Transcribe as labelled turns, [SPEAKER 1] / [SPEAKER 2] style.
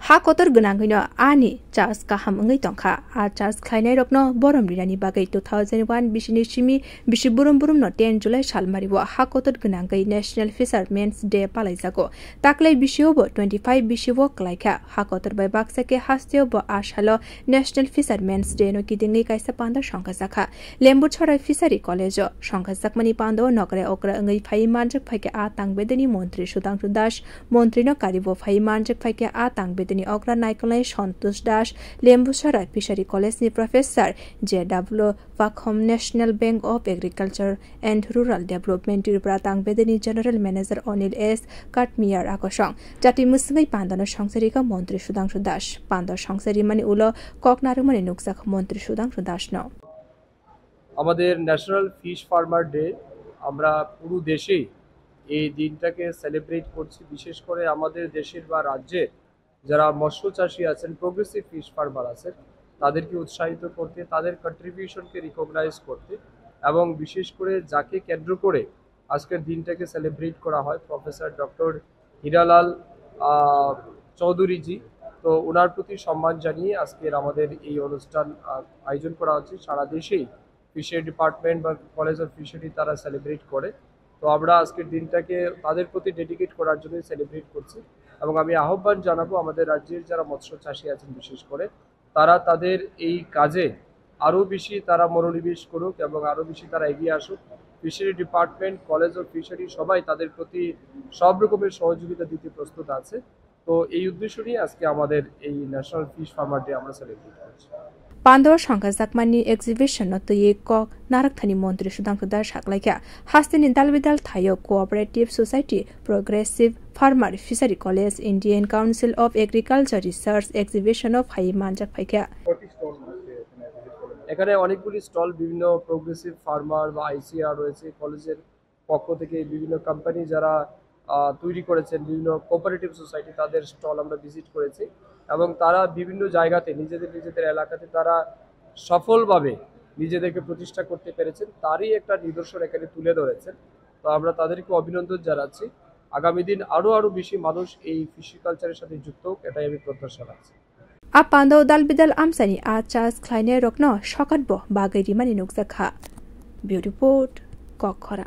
[SPEAKER 1] ha kotor gunangino ani charles kaham ngai tongkha a charles khainai rokno borom rirani bagai 2001 bisini chimi bisiburum burum no 10 July salmaribo ha kotor gunangai National Fishermen's Day palaijago taklai bisio bo 25 bisio klaika ha kotor bai baksake hastio bo ashalo National Fishermen's Day no kidingi kaisa panda songkha lembu chora fishery college songkha mani pando nokre okra ngai phai manjak phaike a tangbedani montri Sudhanshu Das montri no karibo phai manjak phaike a tangbedani okra naikolai Santosh Das lembu chora fishery college ni professor JW Vakhom National Bank of Agriculture and Rural Development Tripura tangbedani general manager Anil S Katmiyar akosong jati musngai pandano songsari ka montri Sudhanshu Das pando songsari mani ulo koknaru mani nuksak montri Sudhanshu Das no
[SPEAKER 2] আমাদের national fish farmer day আমরা পুরো দেশেই এই দিনটাকে celebrate করছি বিশেষ করে আমাদের দেশের বা রাজ্যের যারা মৎস্য চাষী আছেন প্রোগ্রেসিভ ফিশ ফার্মার আছেন তাদেরকে উৎসাহিত করতে তাদের কন্ট্রিবিউশনকে রিকগনাইজ করতে এবং বিশেষ করে যাকে কেন্দ্র করে আজকের দিনটাকে সেলিব্রেট করা হয় প্রফেসর ডক্টর হীরালাল চৌধুরীজি তো ওনার প্রতি সম্মান জানিয়ে আজকের আমাদের এই অনুষ্ঠান আয়োজন করা হচ্ছে সারা দেশেই ফিশারি ডিপার্টমেন্ট বা কলেজ অফ ফিশারি তারা সেলিব্রেট করে তো আমরা আজকের দিনটাকে তাদের প্রতি ডেডিকেট করার জন্যই সেলিব্রেট করছি এবং আমি আহ্বান জানাবো আমাদের রাজ্যের যারা মৎস্য চাষী আছেন বিশেষ করে তারা তাদের এই কাজে আরও বেশি তারা মনোনিবেশ করুক এবং আরও বেশি তারা এগিয়ে আসুক fishery department college of fishery সবাই তাদের প্রতি সব রকমের সহযোগিতা দিতে প্রস্তুত আছে তো এই উদ্দেশ্য নিয়ে আজকে আমাদের এই ন্যাশনাল ফিশ ফার্মার ডে আমরা সেলিব্রেট করছি
[SPEAKER 1] Pandor Shankar Zakmani exhibition no tuye ko Narakthani Montri Sudhanshu Das haklaika Hastini Dalbidal Thayo Cooperative Society Progressive Farmer Fishery College Indian Council of Agriculture Research Exhibition of Hai Manjak Phaika
[SPEAKER 2] এখানে অনেকগুলি stall বিভিন্ন progressive farmer বা ICR রয়েছে কলেজের পক্ষ থেকে বিভিন্ন company যারা তৈরি করেছেন বিভিন্ন কোঅপারেটিভ সোসাইটি তাদের স্টল আমরা ভিজিট করেছি এবং তারা বিভিন্ন জায়গাতে নিজেদের এলাকাতে তারা সফলভাবে নিজেদেরকে প্রতিষ্ঠা করতে পেরেছেন তারই একটা নিদর্শন এখানে তুলে ধরেছেন তো আমরা তাদেরকে অভিনন্দন জানাচ্ছি আগামী দিন আরো বেশি মানুষ এই ফিশি কালচারের সাথে যুক্ত হোক এটাই আমি প্রত্যাশা রাখছি
[SPEAKER 1] Apando Dalbidal Amsani a Charles Kleiner Rokno Shokatbo Bagari Mani Nukzakha Beauty Report Kokora